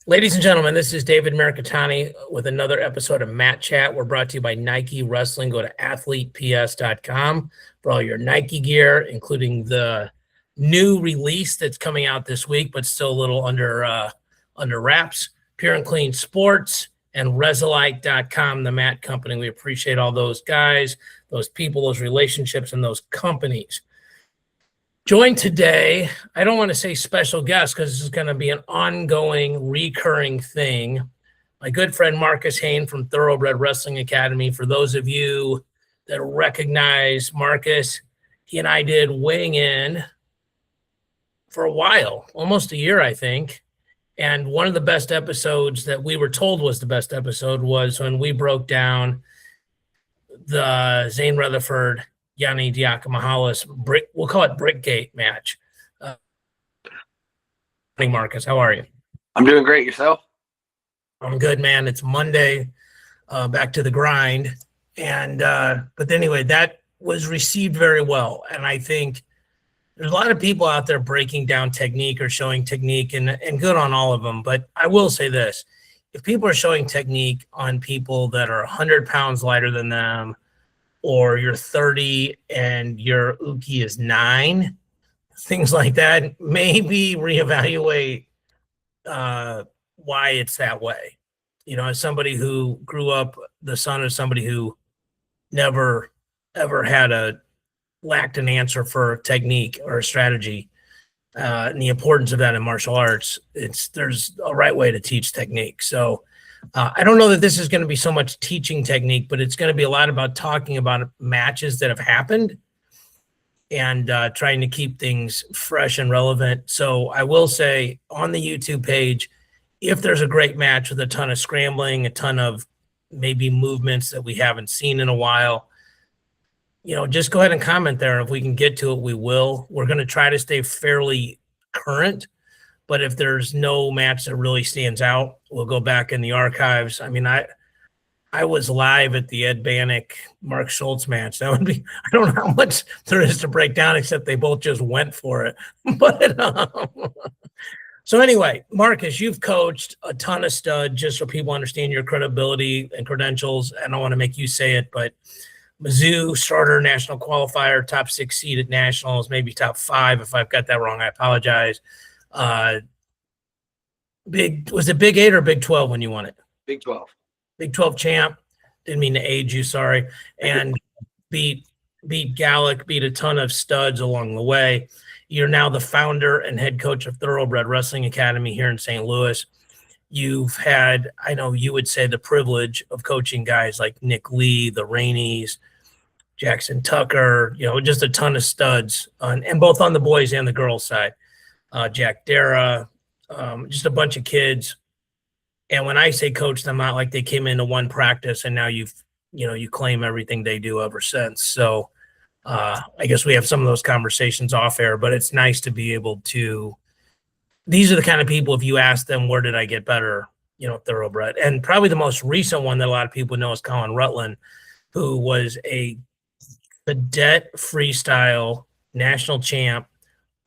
Ladies and gentlemen, this is David Mirikitani with another episode of MatChat. We're brought to you by Nike Wrestling. Go to athleteps.com for all your Nike gear, including the new release that's coming out this week, but still a little under wraps. Pure and Clean Sports and Resilite.com, the mat company. We appreciate all those guys, those people, those relationships, and those companies. Joined today, I don't want to say special guest because this is going to be an ongoing, recurring thing. My good friend Marcus Hoehn from Thoroughbred Wrestling Academy. For those of you that recognize Marcus, he and I did weighing in for a while, almost a year, I think. And one of the best episodes that we were told was the best episode was when we broke down the Zane Retherford Yianni Diakomahalis we'll call it Brickgate match. Marcus, how are you? I'm doing great. Yourself? I'm good, man. It's Monday, back to the grind. And but anyway, that was received very well. And I think there's a lot of people out there breaking down technique or showing technique, and good on all of them. But I will say this: if people are showing technique on people that are 100 pounds lighter than them, or you're 30 and your uki is 9, things like that, maybe reevaluate why it's that way. You know, as somebody who grew up the son of somebody who never, ever lacked an answer for technique or a strategy, and the importance of that in martial arts, there's a right way to teach technique. So I don't know that this is going to be so much teaching technique, but it's going to be a lot about talking about matches that have happened and trying to keep things fresh and relevant. So I will say on the YouTube page, if there's a great match with a ton of scrambling, a ton of maybe movements that we haven't seen in a while, you know, just go ahead and comment there. If we can get to it, we will. We're going to try to stay fairly current. But if there's no match that really stands out, we'll go back in the archives. I mean, I was live at the Ed Banach Mark Schultz match. That would be, I don't know how much there is to break down, except they both just went for it. But so anyway, Marcus, you've coached a ton of stud, just so people understand your credibility and credentials. I don't want to make you say it, but Mizzou starter, national qualifier, top 6 seed at nationals, maybe top 5. If I've got that wrong, I apologize. Was it Big 8 or Big 12 when you won it? Big 12. Big 12 champ. Didn't mean to age you, sorry. And beat Gallic, beat a ton of studs along the way. You're now the founder and head coach of Thoroughbred Wrestling Academy here in St. Louis. You've had, I know you would say, the privilege of coaching guys like Nick Lee, the Rainies, Jackson Tucker, you know, just a ton of studs, and both on the boys and the girls side. Jack Dara, just a bunch of kids. And when I say coach them, not like they came into one practice and now you claim everything they do ever since. So I guess we have some of those conversations off air, but it's nice to be able to, these are the kind of people, if you ask them, where did I get better, you know, Thoroughbred. And probably the most recent one that a lot of people know is Colin Rutland, who was a cadet freestyle national champ,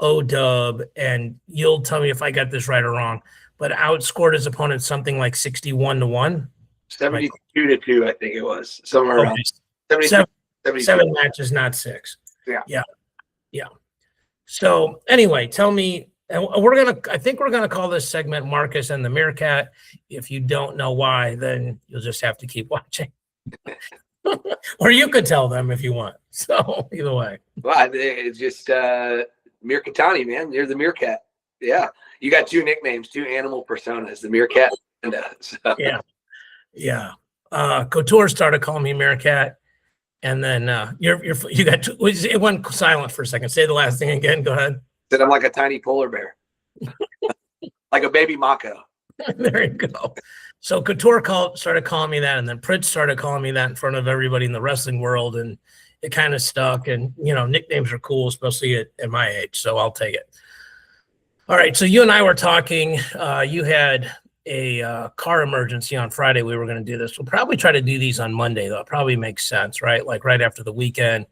O-dub, and you'll tell me if I got this right or wrong, but outscored his opponent something like 61-1. 72-2, I think it was. Somewhere around 7 matches, not 6. Yeah. So anyway, tell me, and I think we're gonna call this segment Marcus and the Mercat. If you don't know why, then you'll just have to keep watching. Or you could tell them if you want. So either way. Well, it's just Mirikitani, man. You're the Mirkat. Yeah. You got 2 nicknames, 2 animal personas, the Mirkat. So. Yeah. Couture started calling me Mirkat. And then you got it went silent for a second. Say the last thing again. Go ahead. Said I'm like a tiny polar bear. Like a baby Mako. There you go. So Couture started calling me that, and then Pritz started calling me that in front of everybody in the wrestling world, and it kind of stuck. And, you know, nicknames are cool, especially at my age, so I'll take it. All right, so you and I were talking. You had a car emergency on Friday. We were going to do this. We'll probably try to do these on Monday, though. It probably makes sense, right? Like right after the weekend,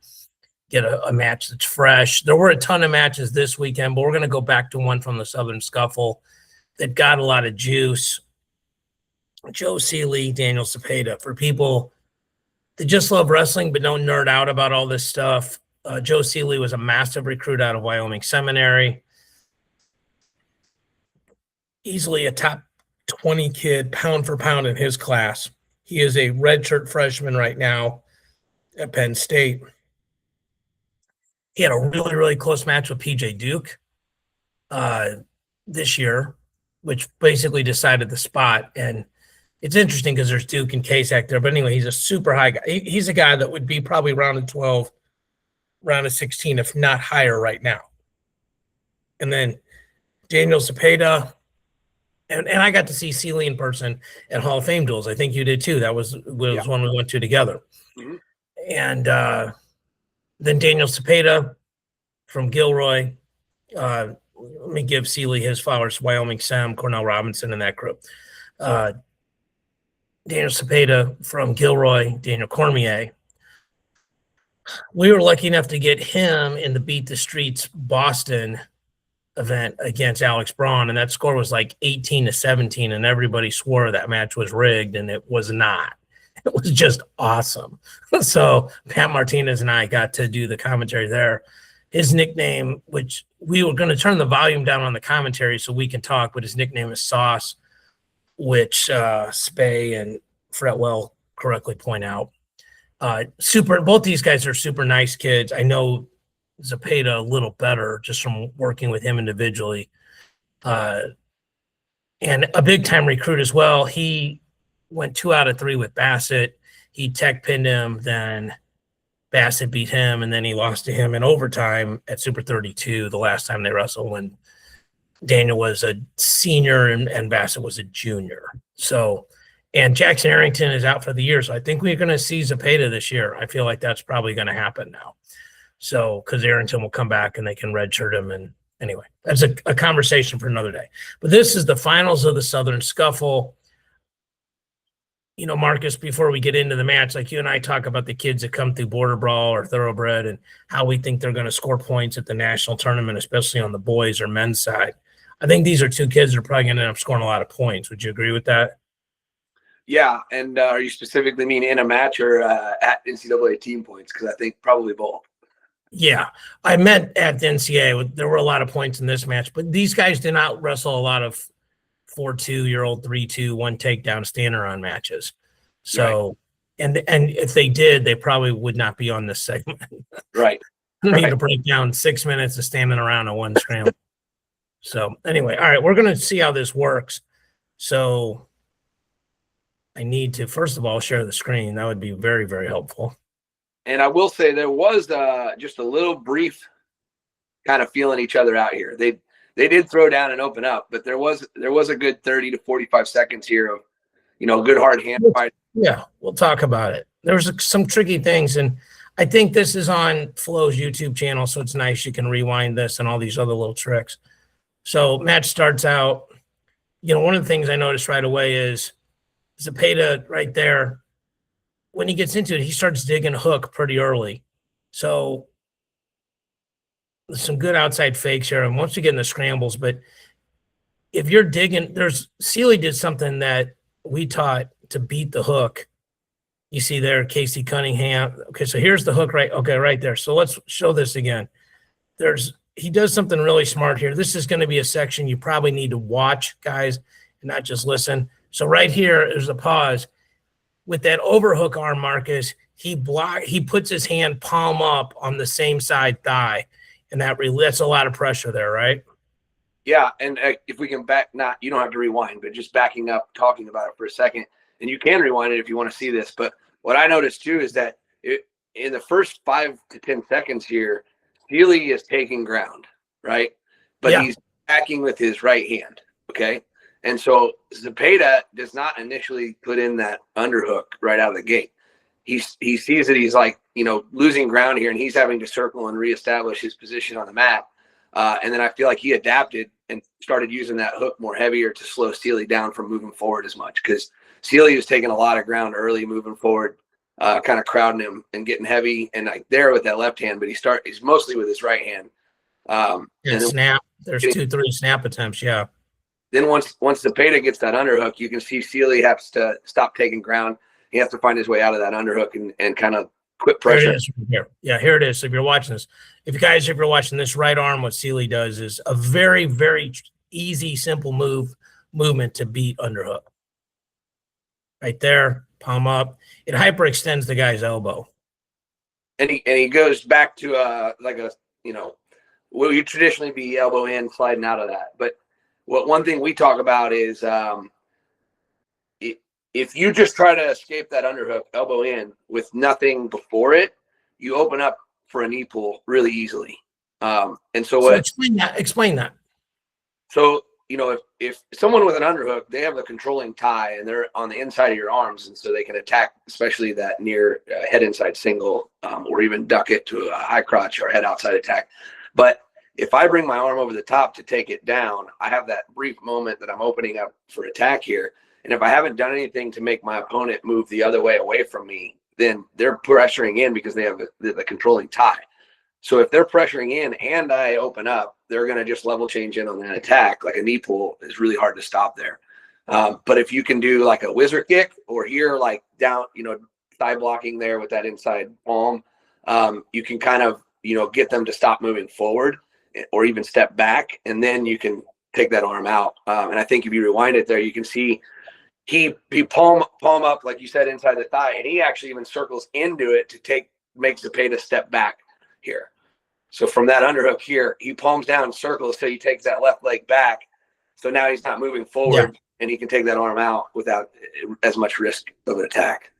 get a match that's fresh. There were a ton of matches this weekend, but we're going to go back to one from the Southern Scuffle. that got a lot of juice. Joe Sealey, Daniel Zepeda. For people that just love wrestling but don't nerd out about all this stuff, Joe Sealey was a massive recruit out of Wyoming Seminary. Easily a top 20 kid, pound for pound in his class. He is a redshirt freshman right now at Penn State. He had a really, really close match with PJ Duke this year, which basically decided the spot. And it's interesting because there's Duke and Kasak there. But anyway, he's a super high guy. He's a guy that would be probably round of 12, round of 16, if not higher right now. And then Daniel Zepeda. And I got to see Sealey in person at Hall of Fame duels. I think you did too. That was one we went to together. Mm-hmm. And then Daniel Zepeda from Gilroy. Let me give Sealey his flowers. Wyoming Sem, Cornell Robinson in that group. Daniel Zepeda from Gilroy, Daniel Cormier. We were lucky enough to get him in the Beat the Streets Boston event against Alex Braun, and that score was like 18-17, and everybody swore that match was rigged, and it was not. It was just awesome. So Pat Martinez and I got to do the commentary there. His nickname, which we were going to turn the volume down on the commentary so we can talk, but his nickname is Sauce, which Spay and Fretwell correctly point out. Both these guys are super nice kids. I know Zepeda a little better just from working with him individually. And a big time recruit as well. He went 2 out of 3 with Bassett. He tech pinned him, then Bassett beat him, and then he lost to him in overtime at Super 32 the last time they wrestled when Daniel was a senior and Bassett was a junior. So, and Jackson Arrington is out for the year. So I think we're going to see Zepeda this year. I feel like that's probably going to happen now. So, because Arrington will come back and they can redshirt him. And anyway, that's a conversation for another day. But this is the finals of the Southern Scuffle. You know, Marcus, before we get into the match, like you and I talk about the kids that come through Border Brawl or Thoroughbred and how we think they're going to score points at the national tournament, especially on the boys or men's side. I think these are 2 kids that are probably going to end up scoring a lot of points. Would you agree with that? Yeah. And are you specifically mean in a match or at NCAA team points? Because I think probably both. Yeah, I meant at the NCAA. There were a lot of points in this match, but these guys did not wrestle a lot of 4-2-year-old, 3-2, 1 takedown stand-around matches. So, right. and if they did, they probably would not be on this segment. Right. Need to break down 6 minutes of standing around on 1 scramble. So anyway, all right, we're going to see how this works. So I need to, first of all, share the screen. That would be very, very helpful. And I will say there was just a little brief kind of feeling each other out here. They did throw down and open up, but there was a good 30 to 45 seconds here of, good hard hand fight. Yeah, we'll talk about it. There was some tricky things, and I think this is on Flo's YouTube channel, so it's nice you can rewind this and all these other little tricks. So match starts out. One of the things I noticed right away is Zepeda right there. When he gets into it, he starts digging a hook pretty early. So there's some good outside fakes here. And once you get in the scrambles, but if you're digging, Sealey did something that we taught to beat the hook. You see there, Casey Cunningham. Okay, so here's the hook right there. So let's show this again. He does something really smart here. This is going to be a section you probably need to watch, guys, and not just listen. So right here is a pause. With that overhook arm, Marcus, he puts his hand palm up on the same side thigh, and that's a lot of pressure there, right? Yeah, and if we can you don't have to rewind, but just backing up, talking about it for a second, and you can rewind it if you want to see this. But what I noticed too is that in the first 5 to 10 seconds here, Sealey is taking ground, right? But he's attacking with his right hand, okay? And so Zepeda does not initially put in that underhook right out of the gate. He sees that he's losing ground here, and he's having to circle and reestablish his position on the mat. And then I feel like he adapted and started using that hook more heavier to slow Sealey down from moving forward as much, because Sealey was taking a lot of ground early, moving forward, kind of crowding him and getting heavy and there with that left hand, but he's mostly with his right hand. And snap. There's 2-3 snap attempts. Yeah. then once Zepeda gets that underhook, you can see Sealey has to stop taking ground. He has to find his way out of that underhook and kind of quit pressure. Here it is. Here. Yeah, here it is. So if you're watching this, if you're watching this right arm, what Sealey does is a very, very easy, simple movement to beat underhook. Right there, palm up. It hyperextends the guy's elbow. And he goes back to like a, what you traditionally be elbow in, sliding out of that. But one thing we talk about is if you just try to escape that underhook, elbow in, with nothing before it, you open up for a knee pull really easily. And so explain that. So, if someone with an underhook, they have a controlling tie and they're on the inside of your arms, and so they can attack, especially that near head inside single, or even duck it to a high crotch or head outside attack. But if I bring my arm over the top to take it down, I have that brief moment that I'm opening up for attack here. And if I haven't done anything to make my opponent move the other way away from me, then they're pressuring in because they have the controlling tie. So if they're pressuring in and I open up, they're going to just level change in on that attack. Like a knee pull is really hard to stop there. But if you can do like a whizzer kick, or here, like down, thigh blocking there with that inside palm, you can kind of, get them to stop moving forward or even step back. And then you can take that arm out. And I think if you rewind it there, you can see he palm up, like you said, inside the thigh. And he actually even circles into it to make Zepeda step back here. So from that underhook here, he palms down and circles till he takes that left leg back. So now he's not moving forward, and he can take that arm out without as much risk of an attack.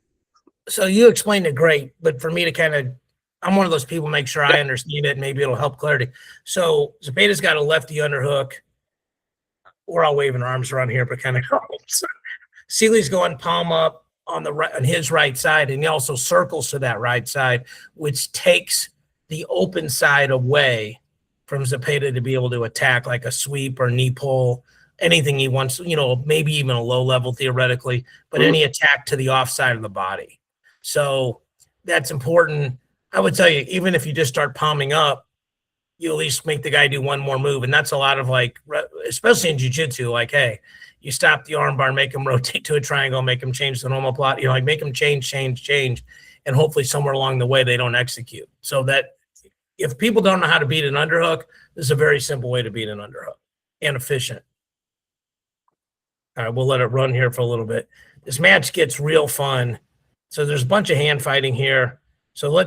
So you explained it great, but for me to I'm one of those people, make sure I understand it. Maybe it'll help clarity. So Zepeda's got a lefty underhook. We're all waving our arms around here, but kind of Sealey's going palm up on the right, on his right side, and he also circles to that right side, which takes the open side away from Zepeda to be able to attack, like a sweep or knee pull, anything he wants, maybe even a low level theoretically, but any attack to the offside of the body. So that's important. I would tell you, even if you just start palming up, you at least make the guy do one more move. And that's a lot of, like, especially in jiu-jitsu, like, hey, you stop the arm bar, make him rotate to a triangle, make him change the normal plot, like make him change. And hopefully somewhere along the way, they don't execute. So that if people don't know how to beat an underhook, this is a very simple way to beat an underhook and efficient. All right, we'll let it run here for a little bit. This match gets real fun. So there's a bunch of hand fighting here. So I'm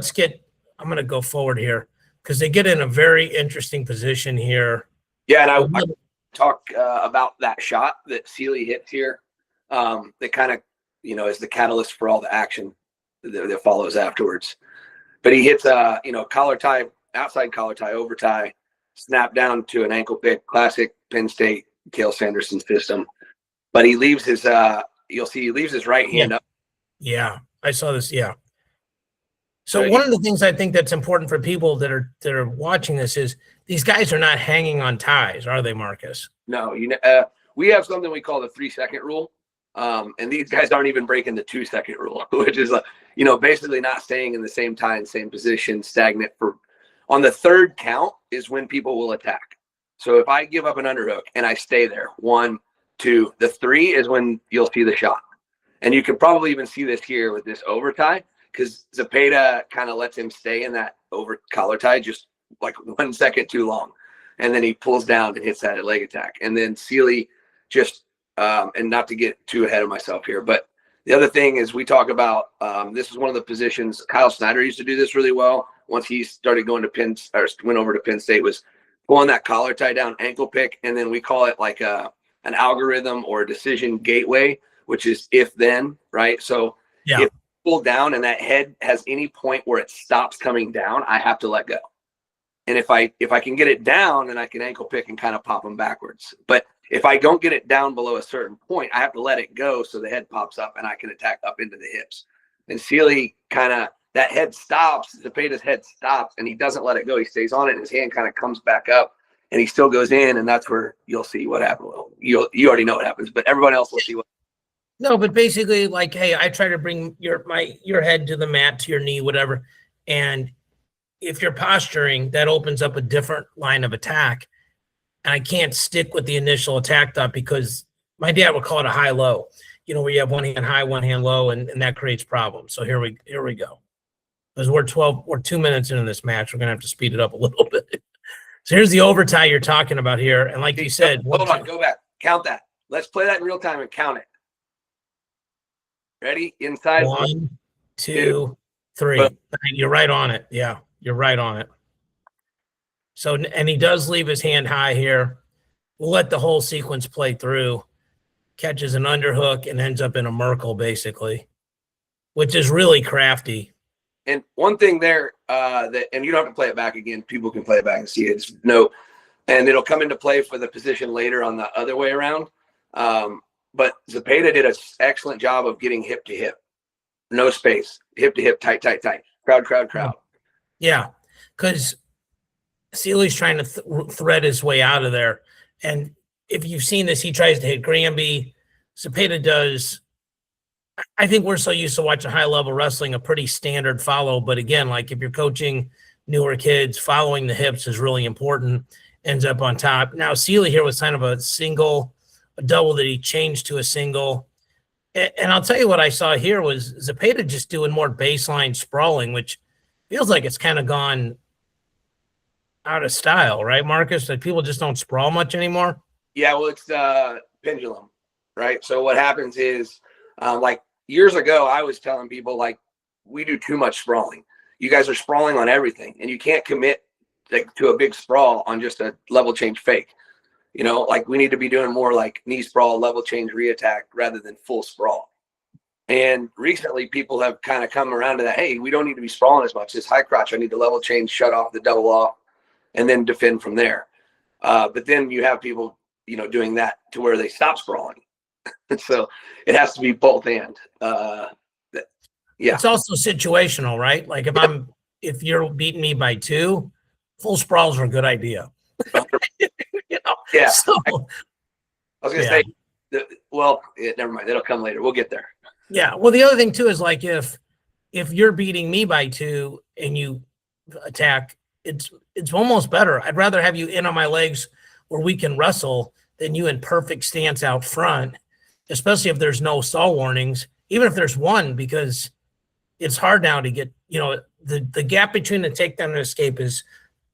going to go forward here because they get in a very interesting position here. Yeah, and I talk about that shot that Sealey hits here. That kind of, is the catalyst for all the action that follows afterwards. But he hits collar tie, outside collar tie, over tie, snap down to an ankle pick, classic Penn State Cale Sanderson system. But he leaves his you'll see he leaves his right hand up. Yeah, I saw this. Yeah. So one of the things I think that's important for people that are watching this is these guys are not hanging on ties, are they, Marcus? No, we have something we call the 3-second rule. And these guys aren't even breaking the 2-second rule, which is, basically not staying in the same tie and same position, stagnant on the third count is when people will attack. So if I give up an underhook and I stay there, 1, 2, the 3 is when you'll see the shot. And you can probably even see this here with this over tie, because Zepeda kind of lets him stay in that over collar tie just like 1 second too long. And then he pulls down and hits that leg attack. And then Sealey just, and not to get too ahead of myself here, but the other thing is we talk about, this is one of the positions, Kyle Snyder used to do this really well. Once he started going to went over to Penn State, was pulling that collar tie down, ankle pick. And then we call it like an algorithm or a decision gateway, which is if then, right? So if I pull down and that head has any point where it stops coming down, I have to let go. And if I can get it down, then I can ankle pick and kind of pop them backwards. But if I don't get it down below a certain point, I have to let it go so the head pops up and I can attack up into the hips. And Sealey that head stops, Zepeda's head stops, and he doesn't let it go. He stays on it, and his hand kind of comes back up, and he still goes in, and that's where you'll see what happens. Well, you already know what happens, but everyone else will see what. No, but basically, like, hey, I try to bring your head to the mat, to your knee, whatever, and if you're posturing, that opens up a different line of attack. and I can't stick with the initial attack thought because my dad would call it a high-low, where you have one hand high, one hand low, and that creates problems. So here we go. Because we're 2 minutes into this match. We're going to have to speed it up a little bit. So here's the overtie you're talking about here. And like you said, hold on, go back. Count that. Let's play that in real time and count it. Ready? Inside. 1, 2, 3. You're right on it. Yeah, you're right on it. So, and he does leave his hand high here. We'll let the whole sequence play through. Catches an underhook and ends up in a Merkel, basically, which is really crafty. And one thing there, and you don't have to play it back again. People can play it back and see it. And it'll come into play for the position later on the other way around. But Zepeda did an excellent job of getting hip to hip. No space. Hip to hip, tight, tight, tight. Crowd. Yeah, because Sealey's trying to thread his way out of there. And if you've seen this, he tries to hit Granby. Zepeda does. I think we're so used to watching high-level wrestling, a pretty standard follow. But again, like if you're coaching newer kids, following the hips is really important. Ends up on top. Now, Sealey here was kind of a double that he changed to a single. And I'll tell you what I saw here was Zepeda just doing more baseline sprawling, which feels like it's kind of gone out of style, right, Marcus? Like people just don't sprawl much anymore. Yeah, well, it's pendulum, right? So what happens is, like years ago, I was telling people like we do too much sprawling. You guys are sprawling on everything, and you can't commit to a big sprawl on just a level change fake. Like we need to be doing more like knee sprawl, level change, reattack rather than full sprawl. And recently, people have kind of come around to that. Hey, we don't need to be sprawling as much. This high crotch, I need to level change, shut off the double off, and then defend from there. But then you have people, doing that to where they stop sprawling. So it has to be both and. Yeah. It's also situational, right? Like if you're beating me by 2, full sprawls are a good idea. Yeah. So, I was going to say, never mind. It'll come later. We'll get there. Yeah. Well, the other thing too is like if you're beating me by 2 and you attack, it's almost better. I'd rather have you in on my legs where we can wrestle than you in perfect stance out front, especially if there's no stall warnings, even if there's one, because it's hard now to get, the gap between the takedown and escape is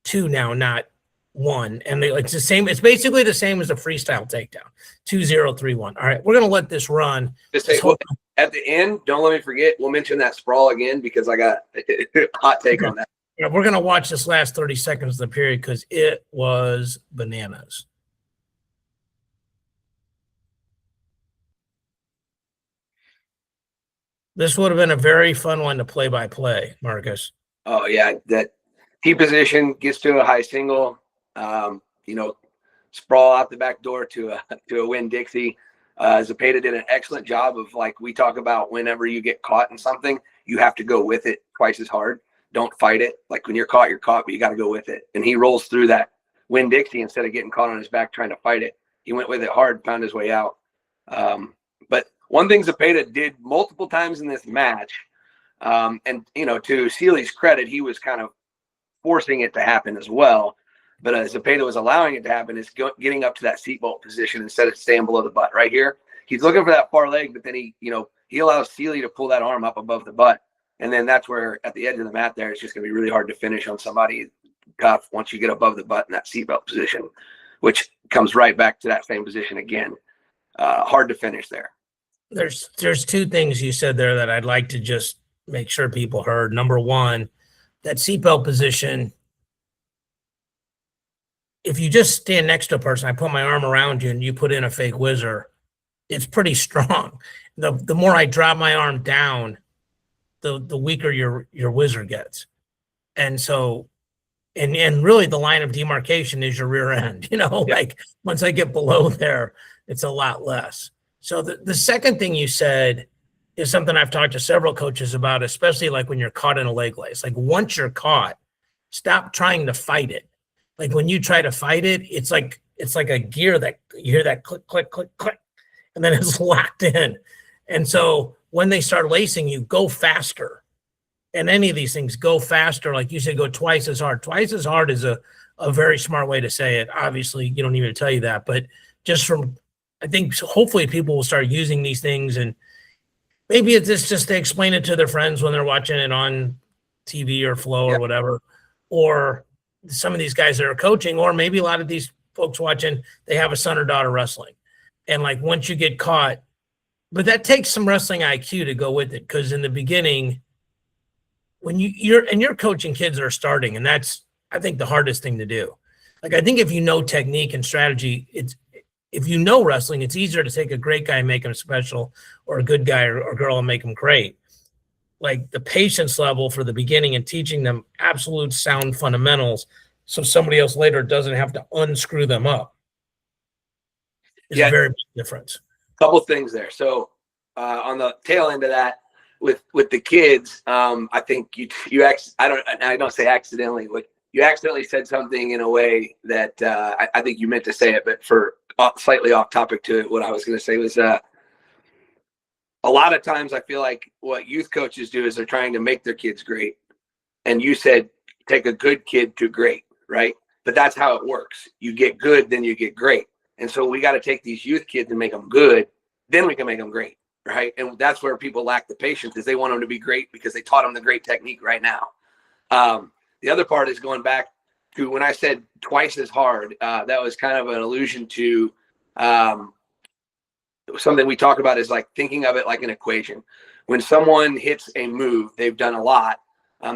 2 now, not 1. And it's the same. It's basically the same as a freestyle takedown, 2-0-3-1. All right. We're going to let this run. At the end, don't let me forget, we'll mention that sprawl again because I got a hot take on that. Yeah, we're going to watch this last 30 seconds of the period because it was bananas. This would have been a very fun one to play by play, Marcus. Oh, yeah. That T position gets to a high single, sprawl out the back door to a Winn-Dixie. Zepeda did an excellent job of, like we talk about, whenever you get caught in something, you have to go with it twice as hard. Don't fight it. Like when you're caught, but you got to go with it. And he rolls through that Winn-Dixie instead of getting caught on his back trying to fight it. He went with it hard, found his way out. But one thing Zepeda did multiple times in this match, and, to Sealey's credit, he was kind of forcing it to happen as well. But Zepeda was allowing it to happen, is getting up to that seatbelt position instead of staying below the butt right here. He's looking for that far leg, but then he allows Sealey to pull that arm up above the butt. And then that's where at the edge of the mat there, it's just going to be really hard to finish on somebody tough once you get above the butt in that seatbelt position, which comes right back to that same position again. Hard to finish there. There's 2 things you said there that I'd like to just make sure people heard. Number one, that seatbelt position, if you just stand next to a person, I put my arm around you and you put in a fake whizzer, it's pretty strong. The more I drop my arm down, the weaker your whizzer gets. And so, and really the line of demarcation is your rear end, like once I get below there, it's a lot less. So the second thing you said is something I've talked to several coaches about, especially like when you're caught in a leg lace. Like once you're caught, stop trying to fight it. Like when you try to fight it, it's like a gear that you hear that click, click, click, click, and then it's locked in. And so when they start lacing you, go faster. And any of these things, go faster. Like you said, go twice as hard. Twice as hard is a a very smart way to say it. Obviously, you don't need me to tell you that, but just from, I think hopefully people will start using these things, and maybe it's just they explain it to their friends when they're watching it on TV or Flow or whatever, or some of these guys that are coaching, or maybe a lot of these folks watching, they have a son or daughter wrestling. And like, once you get caught, but that takes some wrestling IQ to go with it. Cause in the beginning, when you're coaching kids that are starting, and that's, I think, the hardest thing to do. Like, I think if you know technique and strategy, if you know wrestling, it's easier to take a great guy and make him special, or a good guy or girl and make him great. Like, the patience level for the beginning and teaching them absolute sound fundamentals so somebody else later doesn't have to unscrew them up is a very big difference. Couple things there. So on the tail end of that, with the kids, I think I don't say accidentally, like, you accidentally said something in a way that I think you meant to say it, but for slightly off topic to what I was going to say was a lot of times I feel like what youth coaches do is they're trying to make their kids great. And you said, take a good kid to great, right? But that's how it works. You get good, then you get great. And so we got to take these youth kids and make them good, then we can make them great, right? And that's where people lack the patience, is they want them to be great because they taught them the great technique right now. The other part is going back to when I said twice as hard, that was kind of an allusion to something we talk about, is like thinking of it like an equation. When someone hits a move, they've done a lot.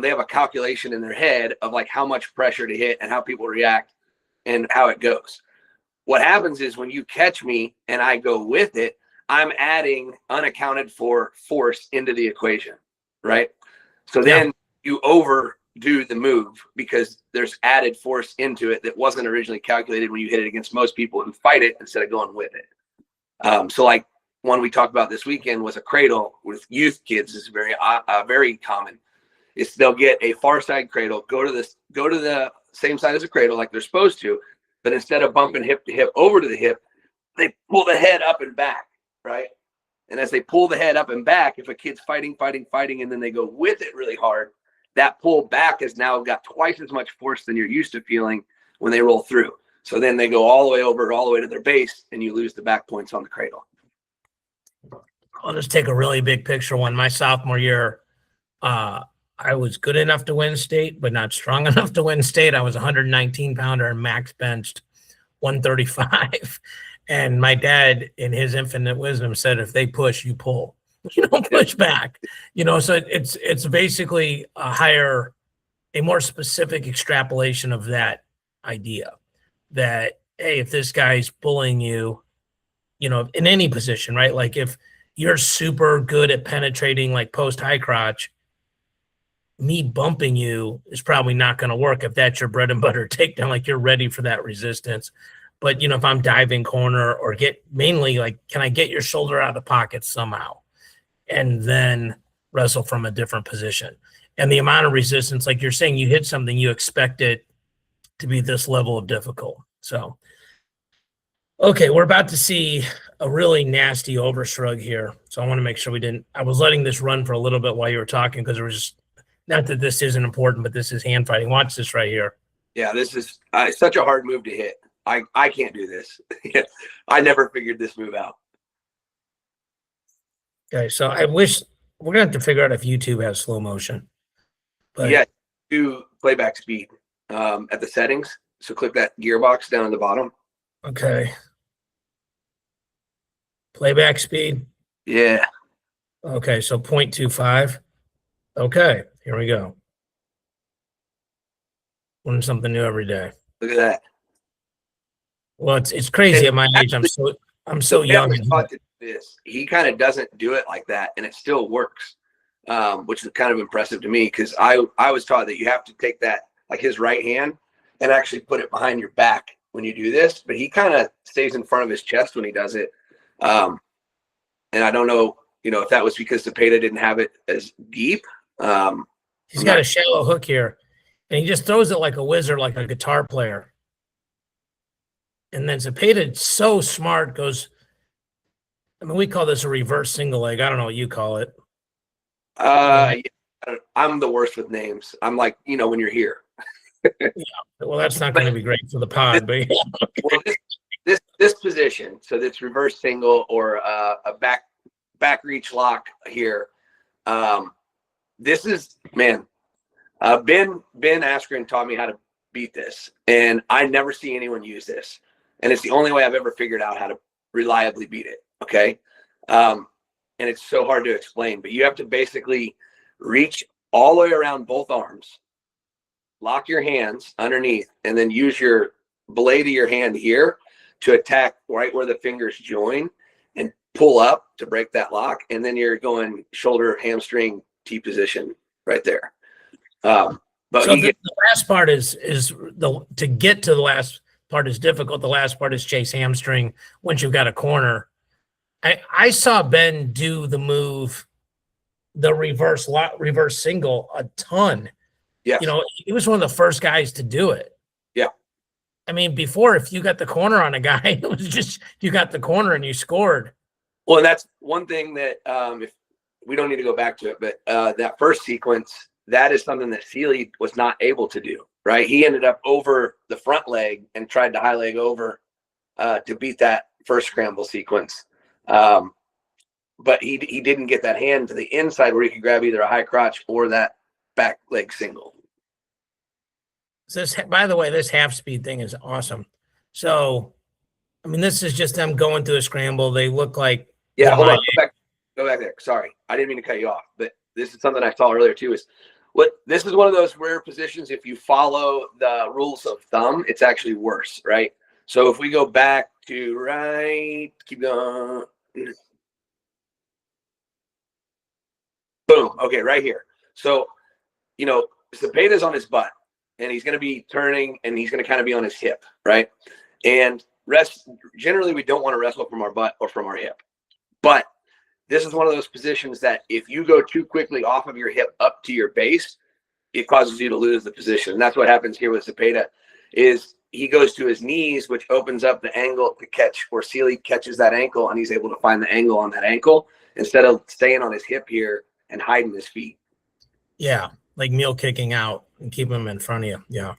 They have a calculation in their head of like how much pressure to hit and how people react and how it goes. What happens is when you catch me and I go with it, I'm adding unaccounted for force into the equation, right? So then you overdo the move because there's added force into it that wasn't originally calculated when you hit it against most people who fight it instead of going with it. So like one we talked about this weekend was a cradle with youth kids is very common. Is they'll get a far side cradle, go to the same side as a cradle like they're supposed to, but instead of bumping hip to hip over to the hip, they pull the head up and back, right? And as they pull the head up and back, if a kid's fighting, and then they go with it really hard, that pull back has now got twice as much force than you're used to feeling when they roll through. So then they go all the way over, all the way to their base, and you lose the back points on the cradle. I'll just take a really big picture one. My sophomore year, I was good enough to win state, but not strong enough to win state. I was a 119-pounder and max benched 135. And my dad, in his infinite wisdom, said, if they push, you pull. You don't push back. So it's basically a more specific extrapolation of that idea that, hey, if this guy's bullying you, in any position, right? Like if you're super good at penetrating like post high crotch, me bumping you is probably not going to work if that's your bread and butter takedown, like you're ready for that resistance. But, if I'm diving corner or mainly like, can I get your shoulder out of the pocket somehow and then wrestle from a different position? And the amount of resistance, like you're saying, you hit something, you expect it to be this level of difficult. So, okay, we're about to see a really nasty overshrug here. So I want to make sure I was letting this run for a little bit while you were talking because there was just, not that this isn't important, but this is hand fighting. Watch this right here. Yeah, this is such a hard move to hit. I can't do this. I never figured this move out. Okay, so I wish we're going to have to figure out if YouTube has slow motion. But yeah, do playback speed at the settings. So click that gearbox down at the bottom. Okay. Playback speed? Yeah. Okay, so 0.25. Okay, here we go. Learn something new every day. Look at that. Well, it's crazy at my age. I'm so young. He kind of doesn't do it like that, and it still works, which is kind of impressive to me because I was taught that you have to take that, like his right hand, and actually put it behind your back when you do this. But he kind of stays in front of his chest when he does it. And I don't know, if that was because Zepeda didn't have it as deep. He's got a shallow hook here, and he just throws it like a wizard, like a guitar player. And then Zepeda, so smart, goes, we call this a reverse single leg. I don't know what you call it. Yeah, I'm the worst with names. I'm like, when you're here. Well, that's not going to be great for the pod, but well, this position, so this reverse single or a back reach lock here. This is, man, Ben Askren taught me how to beat this, and I never see anyone use this, and it's the only way I've ever figured out how to reliably beat it. Okay, and it's so hard to explain, but you have to basically reach all the way around both arms, lock your hands underneath, and then use your blade of your hand here to attack right where the fingers join and pull up to break that lock. And then you're going shoulder, hamstring, T position right there. But so the last part is to get to the last part is difficult. The last part is chase hamstring once you've got a corner. I saw Ben do the move, the reverse single a ton. Yeah. You know, he was one of the first guys to do it. Yeah. I mean, before, if you got the corner on a guy, it was just, you got the corner and you scored. Well, and that's one thing that if we don't need to go back to it, but that first sequence, that is something that Sealey was not able to do, right? He ended up over the front leg and tried to high leg over to beat that first scramble sequence. But he didn't get that hand to the inside where he could grab either a high crotch or that back leg single. So this, by the way, this half speed thing is awesome. So, I mean, this is just them going through a scramble. They look like, yeah, hold on, go back there. Sorry, I didn't mean to cut you off, but this is something I saw earlier too. This is one of those rare positions. If you follow the rules of thumb, it's actually worse, right? So if we go back to right, keep going. Boom. Okay, right here. So, you know, Zepeda's on his butt, and he's going to be turning, and he's going to kind of be on his hip, right? And generally, we don't want to wrestle from our butt or from our hip. But this is one of those positions that if you go too quickly off of your hip up to your base, it causes you to lose the position. And that's what happens here with Zepeda, is he goes to his knees, which opens up the angle to catch, or Sealey catches that ankle, and he's able to find the angle on that ankle instead of staying on his hip here and hiding his feet. Yeah, like mule kicking out and keep him in front of you. Yeah.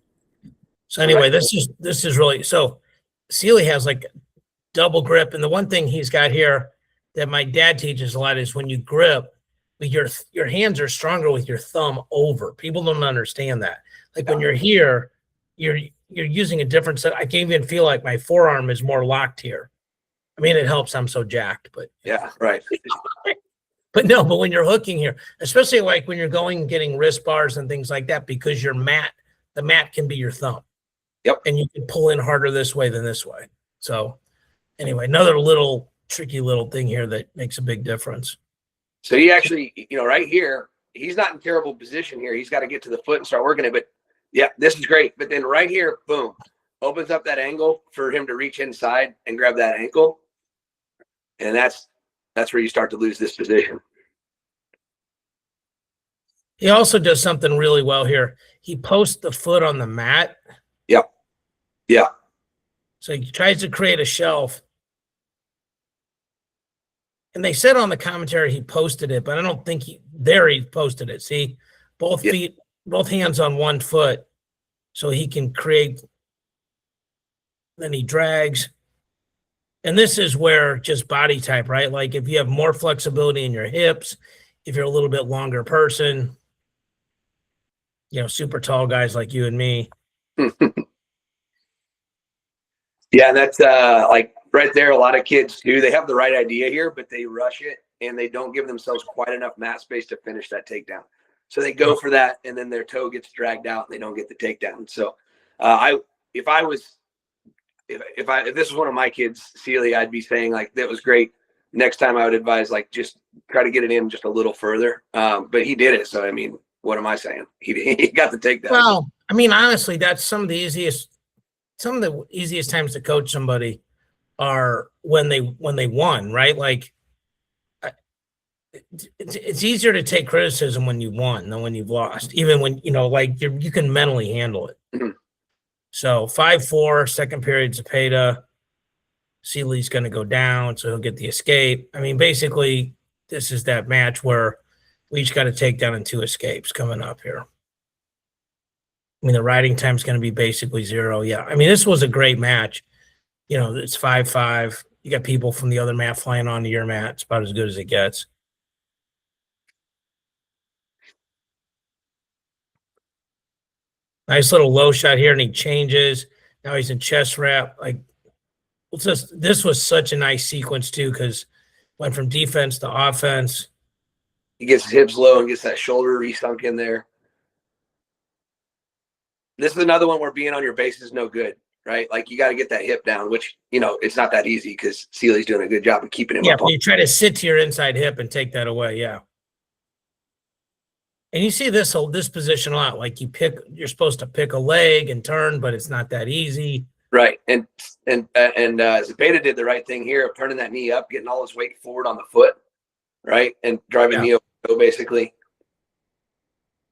So anyway, this is really, so Sealey has like double grip, and the one thing he's got here that my dad teaches a lot is when you grip, your hands are stronger with your thumb over. People don't understand that. Like when you're here, you're using a different set. I can't even feel like my forearm is more locked here. I mean, it helps. I'm so jacked, but yeah, right. But when you're hooking here, especially like when you're getting wrist bars and things like that, because the mat can be your thumb. Yep. And you can pull in harder this way than this way. So anyway, another little tricky little thing here that makes a big difference. So he actually, you know, right here, he's not in terrible position here. He's got to get to the foot and start working it. But yeah, this is great. But then right here, boom, opens up that angle for him to reach inside and grab that ankle. And that's where you start to lose this position. He also does something really well here. He posts the foot on the mat. Yep. Yeah. So he tries to create a shelf. And they said on the commentary he posted it, but I don't think he posted it. See, both feet, both hands on one foot, so he can create. Then he drags. And this is where just body type, right? Like if you have more flexibility in your hips, if you're a little bit longer person, you know, super tall guys like you and me. Yeah, that's like right there. A lot of kids do. They have the right idea here, but they rush it and they don't give themselves quite enough mat space to finish that takedown. So they go for that, and then their toe gets dragged out, and they don't get the takedown. So if this was one of my kids, Sealey, I'd be saying like that was great. Next time I would advise like just try to get it in just a little further. But he did it. So I mean, what am I saying? He got the takedown. Well, I mean, honestly, that's some of the easiest times to coach somebody are when they won, right? Like it's easier to take criticism when you won than when you've lost, even when, you know, like you can mentally handle it. Mm-hmm. So 5-4, second period, Zepeda. Sealey's going to go down, so he'll get the escape. I mean, basically, this is that match where we each got a takedown and 2 escapes coming up here. I mean, the riding time is going to be basically 0. Yeah. I mean, this was a great match. You know, it's 5-5. You got people from the other mat flying onto your mat. It's about as good as it gets. Nice little low shot here, and he changes. Now he's in chest wrap. Like, this was such a nice sequence too, because went from defense to offense. He gets his hips low and gets that shoulder re-sunk in there. This is another one where being on your base is no good, right? Like, you got to get that hip down, which, you know, it's not that easy because Sealey's doing a good job of keeping him up. Yeah, you try to sit to your inside hip and take that away. Yeah. And you see this position a lot. Like, you're supposed to pick a leg and turn, but it's not that easy. Right. And Zepeda did the right thing here of turning that knee up, getting all his weight forward on the foot, right? And driving knee over, basically.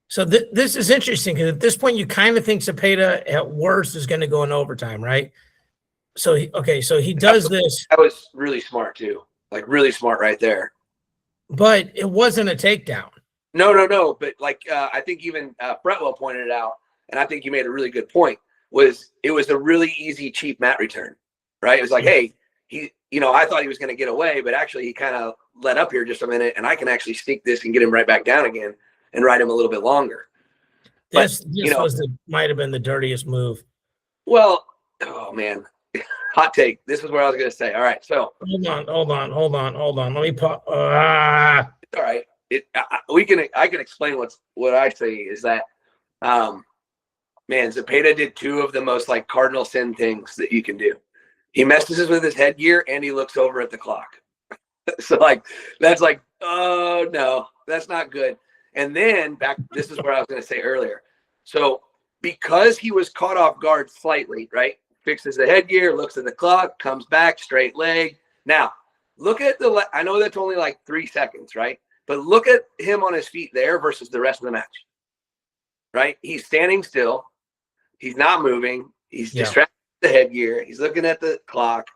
So this is interesting because at this point you kind of think Zepeda at worst is going to go in overtime, right? So he does this. That was really smart too, like really smart right there. But it wasn't a takedown. No. But like I think even Fretwell pointed it out, and I think you made a really good point. It was a really easy, cheap mat return, right? It was like, hey, I thought he was going to get away, but actually he kind of let up here just a minute, and I can actually sneak this and get him right back down again and ride him a little bit longer. This might have been the dirtiest move. Well, oh man, hot take. This is what I was going to say. All right, so hold on. Let me pop. All right, I can explain what I say is that, man, Zepeda did two of the most like cardinal sin things that you can do. He messes with his headgear and he looks over at the clock. So like, that's like, oh no, that's not good. And then this is what I was going to say earlier. So because he was caught off guard slightly, right? Fixes the headgear, looks at the clock, comes back, straight leg. Now, look at I know that's only like 3 seconds, right? But look at him on his feet there versus the rest of the match, right? He's standing still. He's not moving. He's distracted with the headgear. He's looking at the clock.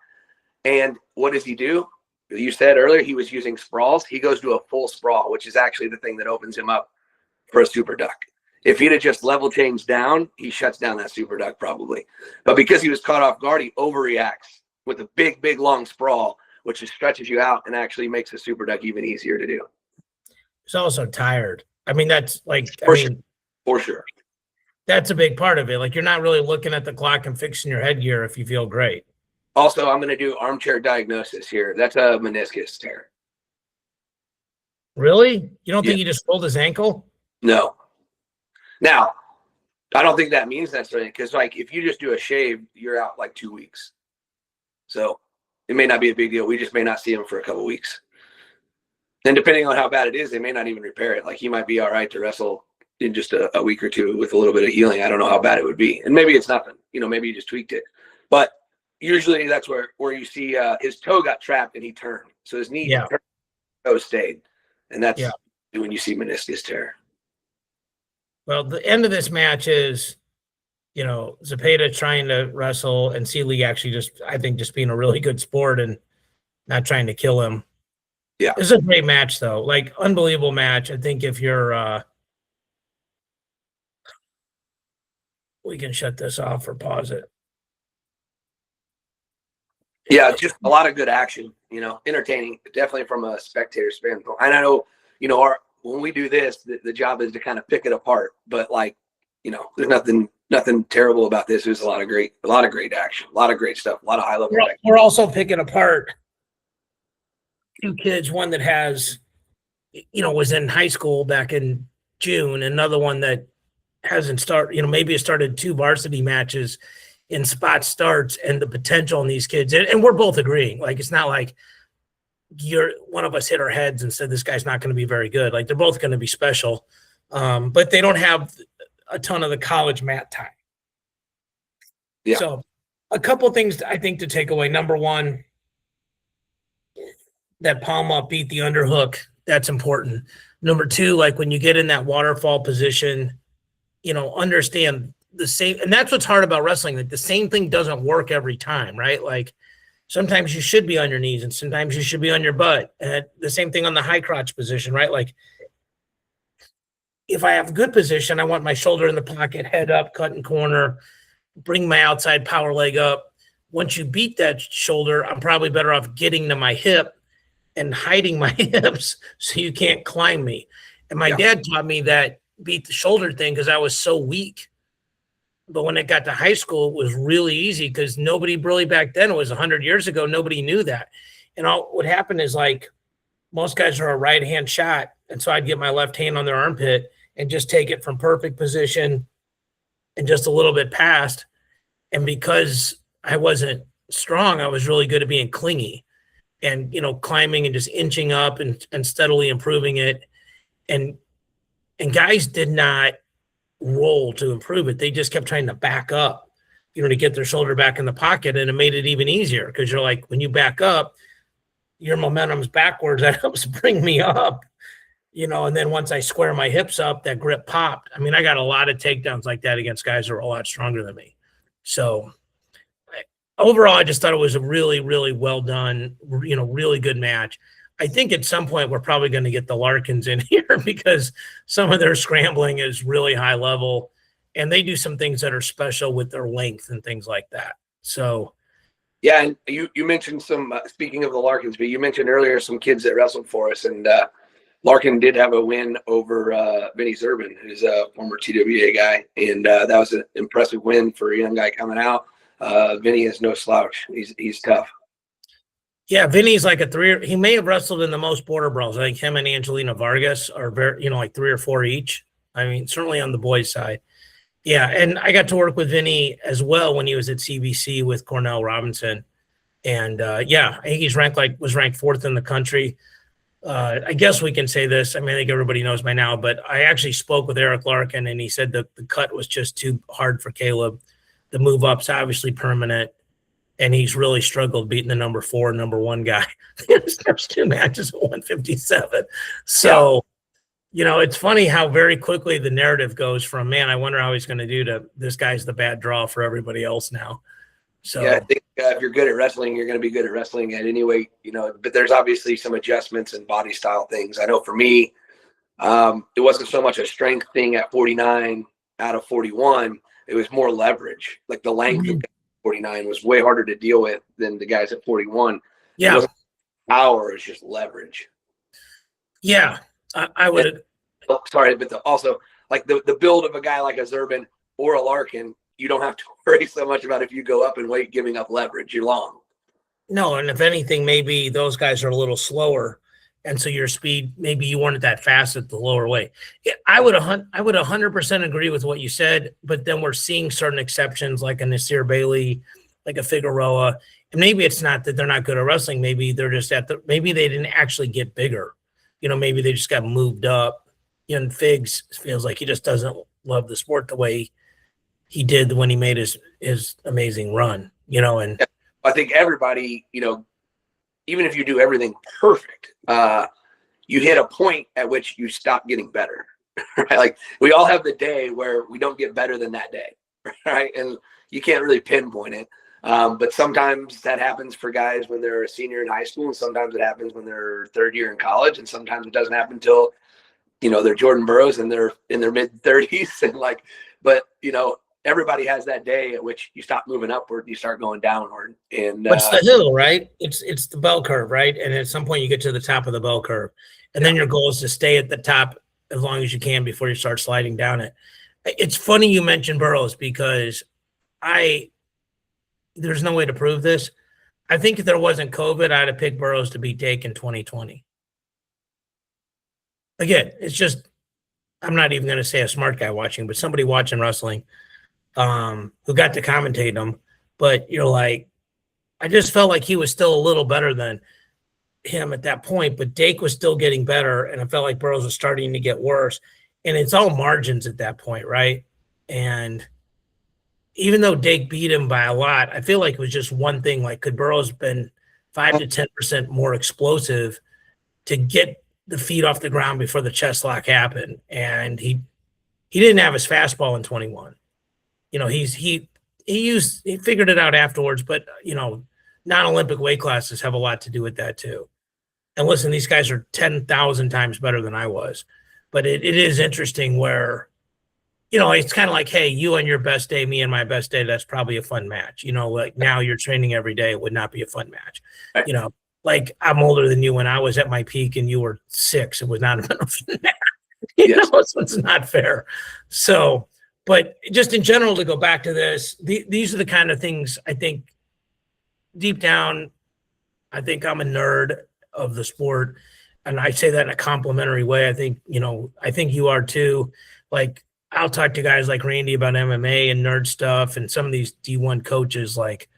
And what does he do? You said earlier he was using sprawls. He goes to a full sprawl, which is actually the thing that opens him up for a super duck. If he'd have just level changed down, he shuts down that super duck probably. But because he was caught off guard, he overreacts with a big, big, long sprawl, which just stretches you out and actually makes a super duck even easier to do. He's also tired. I mean, that's like, For sure. That's a big part of it. Like, you're not really looking at the clock and fixing your headgear if you feel great. Also, I'm going to do armchair diagnosis here. That's a meniscus tear. Really? You don't think he just rolled his ankle? No. Now, I don't think that means necessarily because, like, if you just do a shave, you're out like 2 weeks. So it may not be a big deal. We just may not see him for a couple weeks. And depending on how bad it is, they may not even repair it. Like, he might be all right to wrestle in just a week or two with a little bit of healing. I don't know how bad it would be. And maybe it's nothing. Maybe you just tweaked it. But usually that's where you see his toe got trapped and he turned. So his knee turned, toe stayed. And that's when you see meniscus tear. Well, the end of this match is, Zepeda trying to wrestle and Sealey actually just being a really good sport and not trying to kill him. Yeah. It's a great match though. Like, unbelievable match. I think if you're we can shut this off or pause it. Yeah, just a lot of good action, entertaining, definitely from a spectator standpoint. And I know, when we do this, the job is to kind of pick it apart. But there's nothing terrible about this. There's a lot of great action, a lot of great stuff, a lot of high level. We're also picking apart two kids. One that has, was in high school back in June. Another one that hasn't started. Maybe it started 2 varsity matches in spot starts, and the potential in these kids. And we're both agreeing. Like, it's not like one of us hit our heads and said, this guy's not going to be very good. Like, they're both going to be special. But they don't have a ton of the college mat time. Yeah. So a couple things I think to take away. Number one, that palm up beat the underhook. That's important. Number two, like, when you get in that waterfall position, understand the same. And that's what's hard about wrestling. Like, the same thing doesn't work every time, right? Like, sometimes you should be on your knees and sometimes you should be on your butt. And the same thing on the high crotch position, right? Like, if I have good position, I want my shoulder in the pocket, head up, cutting corner, bring my outside power leg up. Once you beat that shoulder, I'm probably better off getting to my hip and hiding my hips so you can't climb me. And my dad taught me that beat the shoulder thing because I was so weak. But when it got to high school, it was really easy because nobody really back then, it was 100 years ago, nobody knew that. And what happened is, like, most guys are a right-hand shot. And so I'd get my left hand on their armpit and just take it from perfect position and just a little bit past. And because I wasn't strong, I was really good at being clingy and, climbing and just inching up and steadily improving it. And guys did not roll to improve it. They just kept trying to back up, to get their shoulder back in the pocket. And it made it even easier because you're like, when you back up, your momentum's backwards. That helps bring me up, and then once I square my hips up, that grip popped. I mean, I got a lot of takedowns like that against guys who are a lot stronger than me. So overall, I just thought it was a really, really well done, really good match. I think at some point we're probably going to get the Larkins in here because some of their scrambling is really high level and they do some things that are special with their length and things like that. So, yeah. And you mentioned some, speaking of the Larkins, but you mentioned earlier some kids that wrestled for us, and Larkin did have a win over Vinny Zerban, who's a former TWA guy. And that was an impressive win for a young guy coming out. Vinny is no slouch. He's tough. Yeah, Vinny's like he may have wrestled in the most border brawls. I think him and Angelina Vargas are very, like 3 or 4 each. I mean, certainly on the boys' side. Yeah, and I got to work with Vinny as well when he was at CBC with Cornell Robinson. And I think was ranked 4th in the country. I guess we can say this. I mean, I think everybody knows by now, but I actually spoke with Eric Larkin and he said that the cut was just too hard for Caleb. The move up's obviously permanent. And he's really struggled beating the number 4, number 1 guy in his first 2 matches at 157. So, it's funny how very quickly the narrative goes from, man, I wonder how he's going to do, to this guy's the bad draw for everybody else now. So, yeah, I think if you're good at wrestling, you're going to be good at wrestling at any weight, but there's obviously some adjustments and body style things. I know for me, it wasn't so much a strength thing at 49 out of 41. It was more leverage, like the length of 49 was way harder to deal with than the guys at 41. Yeah. It wasn't power, it's just leverage. Yeah. I would. Sorry, but also like the build of a guy like a Zerban or a Larkin, you don't have to worry so much about if you go up in weight giving up leverage. You're long. No, and if anything, maybe those guys are a little slower. And so your speed, maybe you weren't that fast at the lower weight. I would 100% agree with what you said, but then we're seeing certain exceptions like a Nasir Bailey, like a Figueroa. And maybe it's not that they're not good at wrestling. Maybe they're just maybe they didn't actually get bigger. Maybe they just got moved up. And Figs feels like he just doesn't love the sport the way he did when he made his amazing run, and I think everybody, even if you do everything perfect, you hit a point at which you stop getting better, right? Like we all have the day where we don't get better than that day, right? And you can't really pinpoint it. But sometimes that happens for guys when they're a senior in high school, and sometimes it happens when they're 3rd year in college, and sometimes it doesn't happen until, they're Jordan Burroughs and they're in their mid-30s. And but everybody has that day at which you stop moving upward, you start going downward. And what's the hill, right? It's the bell curve, right? And at some point you get to the top of the bell curve, and then your goal is to stay at the top as long as you can before you start sliding down it. It's funny you mentioned Burroughs because there's no way to prove this. I think if there wasn't COVID, I'd have picked Burroughs to beat Dake in 2020. Again, it's just, I'm not even going to say a smart guy watching, but somebody watching wrestling who got to commentate them. But you're like, I just felt like he was still a little better than him at that point, but Dake was still getting better, and I felt like Burroughs was starting to get worse. And it's all margins at that point, right? And even though Dake beat him by a lot, I feel like it was just one thing. Like, could Burroughs been 5 to 10% more explosive to get the feet off the ground before the chest lock happened? And he didn't have his fastball in 21. He figured it out afterwards, but non-Olympic weight classes have a lot to do with that too. And listen, these guys are 10,000 times better than I was. But it is interesting where, it's kind of like, hey, you on your best day, me on my best day, that's probably a fun match. Like now you're training every day, it would not be a fun match. Right. Like I'm older than you. When I was at my peak and you were 6, it was not a fun match. So it's not fair. So, but just in general, to go back to this, these are the kind of things I think deep down, I think I'm a nerd of the sport. And I say that in a complimentary way. I think you are too. Like, I'll talk to guys like Randy about MMA and nerd stuff, and some of these D1 coaches, like,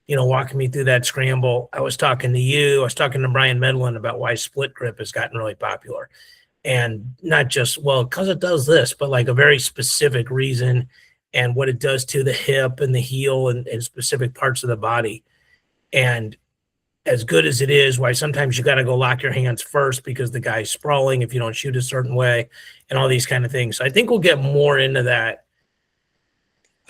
walking me through that scramble. I was talking to you. I was talking to Brian Medlin about why split grip has gotten really popular. And not just, because it does this, but like a very specific reason and what it does to the hip and the heel and specific parts of the body. And as good as it is, why sometimes you got to go lock your hands first because the guy's sprawling if you don't shoot a certain way and all these kind of things. So I think we'll get more into that.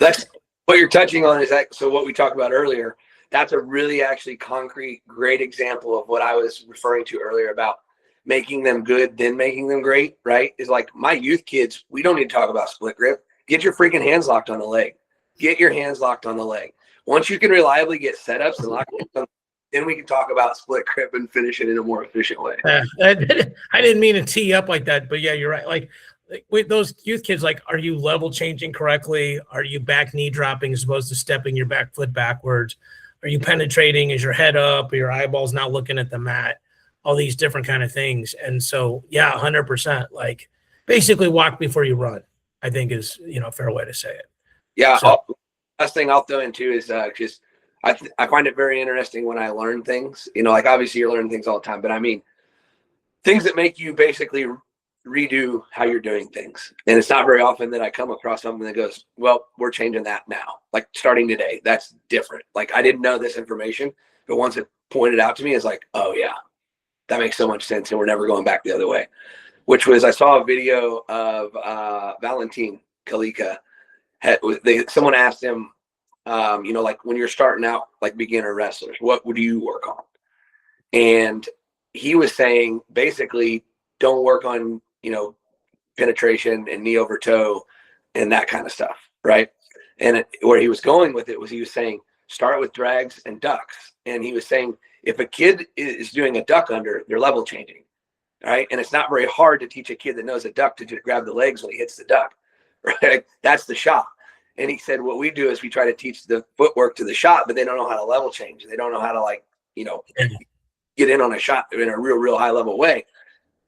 That's what you're touching on is that. So what we talked about earlier, that's a really actually concrete, great example of what I was referring to earlier about making them good, then making them great, right? Is like my youth kids, we don't need to talk about split grip. Get your freaking hands locked on the leg. Get your hands locked on the leg. Once you can reliably get setups and lock them, then we can talk about split grip and finish it in a more efficient way. I didn't mean to tee up like that, but yeah, you're right. Like with those youth kids, like, are you level changing correctly? Are you back knee dropping as opposed to stepping your back foot backwards? Are you penetrating? Is your head up? Are your eyeballs not looking at the mat? All these different kind of things. And so, yeah, 100%. Like, basically walk before you run, I think is, a fair way to say it. Yeah. So, last thing I'll throw in too is just I find it very interesting when I learn things, like obviously you're learning things all the time, but I mean, things that make you basically redo how you're doing things. And it's not very often that I come across something that goes, well, we're changing that now. Like starting today, that's different. Like I didn't know this information, but once it pointed out to me, it's like, oh yeah, that makes so much sense. And we're never going back the other way, which was, I saw a video of Valentin Kalika. Someone asked him, like when you're starting out, like beginner wrestlers, what would you work on? And he was saying, basically, don't work on, penetration and knee over toe and that kind of stuff. Right. And where he was going with it was, he was saying, start with drags and ducks. And he was saying, if a kid is doing a duck under, they're level changing. Right. And it's not very hard to teach a kid that knows a duck to just grab the legs when he hits the duck. Right. That's the shot. And he said, what we do is we try to teach the footwork to the shot, but they don't know how to level change. They don't know how to get in on a shot in a real high level way.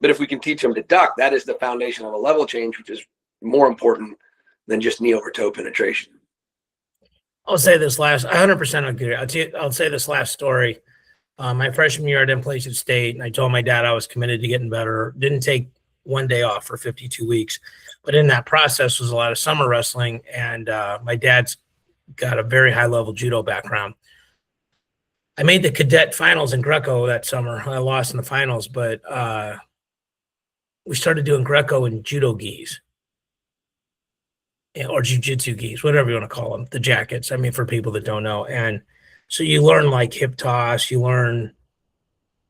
But if we can teach them to duck, that is the foundation of a level change, which is more important than just knee over toe penetration. I'll say this last, 100% agree. I'll say this last story. My freshman year, I didn't play at state, and I told my dad I was committed to getting better. Didn't take one day off for 52 weeks. But in that process was a lot of summer wrestling, and my dad's got a very high-level judo background. I made the cadet finals in Greco that summer. I lost in the finals, but we started doing Greco and judo gis, or jiu-jitsu gis, whatever you want to call them, the jackets, I mean, for people that don't know. And so you learn like hip toss, you learn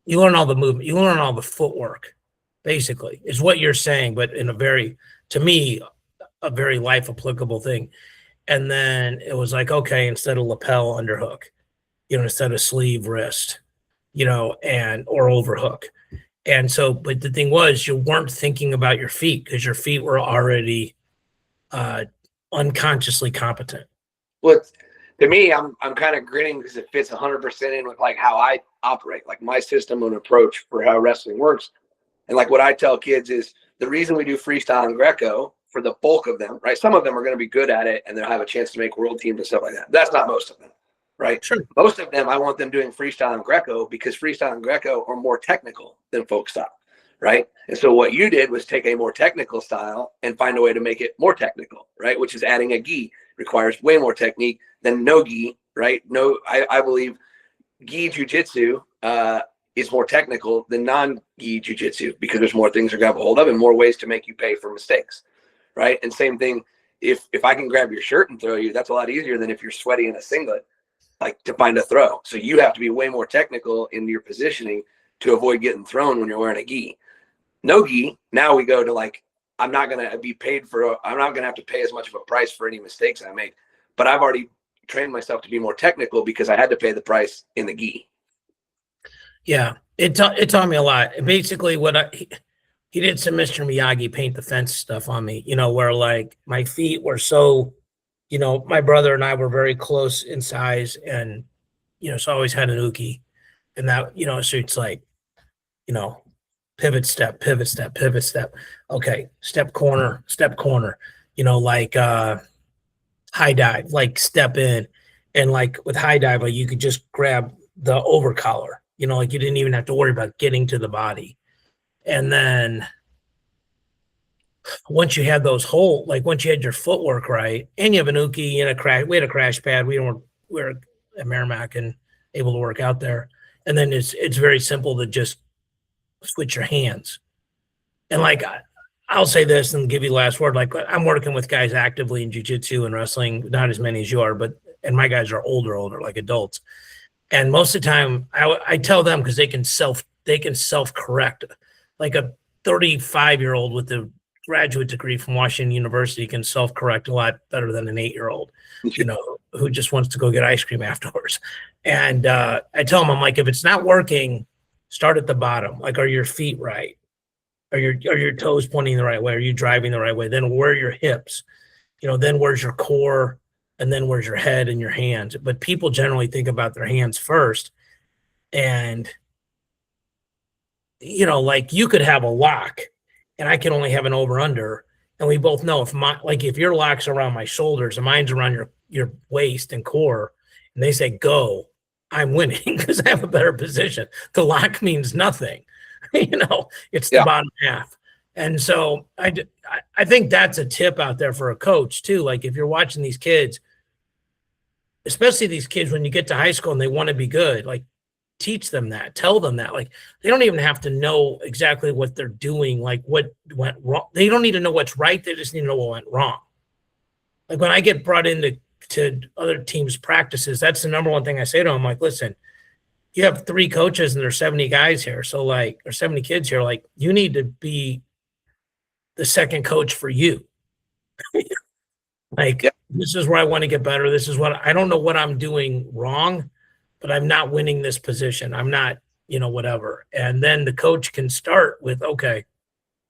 all the movement, you learn all the footwork, basically, is what you're saying, but in a very, to me, a very life applicable thing. And then it was like, okay, instead of lapel, underhook, instead of sleeve, wrist, and or overhook. And so, but the thing was, you weren't thinking about your feet because your feet were already unconsciously competent. Well, to me, I'm kind of grinning because it fits 100% in with like how I operate, like my system and approach for how wrestling works. And like what I tell kids is the reason we do freestyle and Greco for the bulk of them, right? Some of them are going to be good at it and they'll have a chance to make world teams and stuff like that. That's not most of them, right? Sure. Most of them, I want them doing freestyle and Greco because freestyle and Greco are more technical than folk style, right? And so what you did was take a more technical style and find a way to make it more technical, right? Which is adding a gi. Requires way more technique than no gi, right? No, I believe gi jiu-jitsu is more technical than non-gi jiu-jitsu because there's more things to grab a hold of and more ways to make you pay for mistakes, right? And same thing, if I can grab your shirt and throw you, that's a lot easier than if you're sweaty in a singlet, like to find a throw. So you have to be way more technical in your positioning to avoid getting thrown when you're wearing a gi. No gi, now we go to like I'm not going to be paid for, I'm not going to have to pay as much of a price for any mistakes I make, but I've already trained myself to be more technical because I had to pay the price in the gi. Yeah, it taught me a lot. Basically, he did some Mr. Miyagi paint the fence stuff on me, where like my feet were so, my brother and I were very close in size, and so I always had an uke, and that, so it's like, pivot step, pivot step, pivot step. Okay, step corner, like high dive, like step in, and like with high dive, like you could just grab the over collar, like you didn't even have to worry about getting to the body. And then once you had those once you had your footwork right, and you have an uke and we had a crash pad. We were at Merrimack and able to work out there. And then it's very simple to just switch your hands. And like, I'll say this and give you the last word. Like, I'm working with guys actively in jiu-jitsu and wrestling, not as many as you are, and my guys are older, like adults. And most of the time I tell them, because they can self-correct. Like a 35-year-old with a graduate degree from Washington University can self-correct a lot better than an 8-year-old, who just wants to go get ice cream afterwards. And I tell them, I'm like, if it's not working, start at the bottom. Like, are your feet right? Are your toes pointing the right way? Are you driving the right way? Then where are your hips? Then where's your core? And then where's your head and your hands? But people generally think about their hands first. And, like you could have a lock and I can only have an over under. And we both know if your lock's around my shoulders and mine's around your waist and core, and they say go, I'm winning because I have a better position. The lock means nothing. It's the bottom half. And so I think that's a tip out there for a coach too. Like if you're watching these kids, especially these kids, when you get to high school and they want to be good, like teach them that, tell them that. Like they don't even have to know exactly what they're doing, like what went wrong. They don't need to know what's right. They just need to know what went wrong. Like when I get brought into other teams' practices, that's the number one thing I say to them. Like, listen, you have 3 coaches and there's 70 guys here. So or 70 kids here. Like you need to be the second coach for you. This is where I want to get better. This is what I don't know what I'm doing wrong, but I'm not winning this position. I'm not, whatever. And then the coach can start with, okay,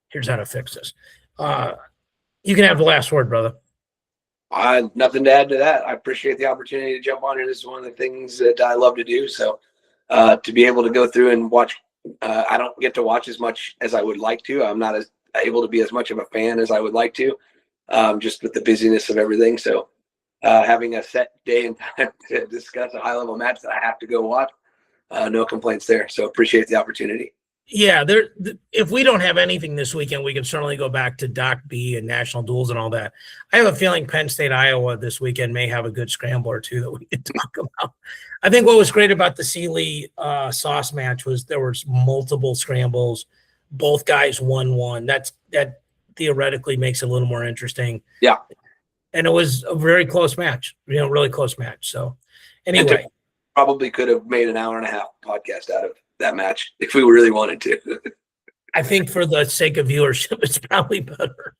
here's how to fix this. You can have the last word, brother. Nothing to add to that. I appreciate the opportunity to jump on here. This is one of the things that I love to do. So to be able to go through and watch, I don't get to watch as much as I would like to. I'm not as able to be as much of a fan as I would like to, just with the busyness of everything. So having a set day and time to discuss a high-level match that I have to go watch, no complaints there. So appreciate the opportunity. Yeah, if we don't have anything this weekend, we can certainly go back to Doc B and national duels and all that. I have a feeling Penn State, Iowa this weekend may have a good scramble or two that we can talk about. I think what was great about the Sealey Sauce match was there was multiple scrambles. Both guys won one. That theoretically makes it a little more interesting. Yeah. And it was a very close match, really close match. So anyway. Probably could have made an hour and a half podcast out of that match if we really wanted to. I think for the sake of viewership, it's probably better.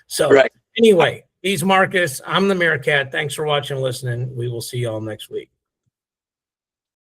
So right. Anyway, he's Marcus. I'm the Mirkat. Thanks for watching and listening. We will see y'all next week.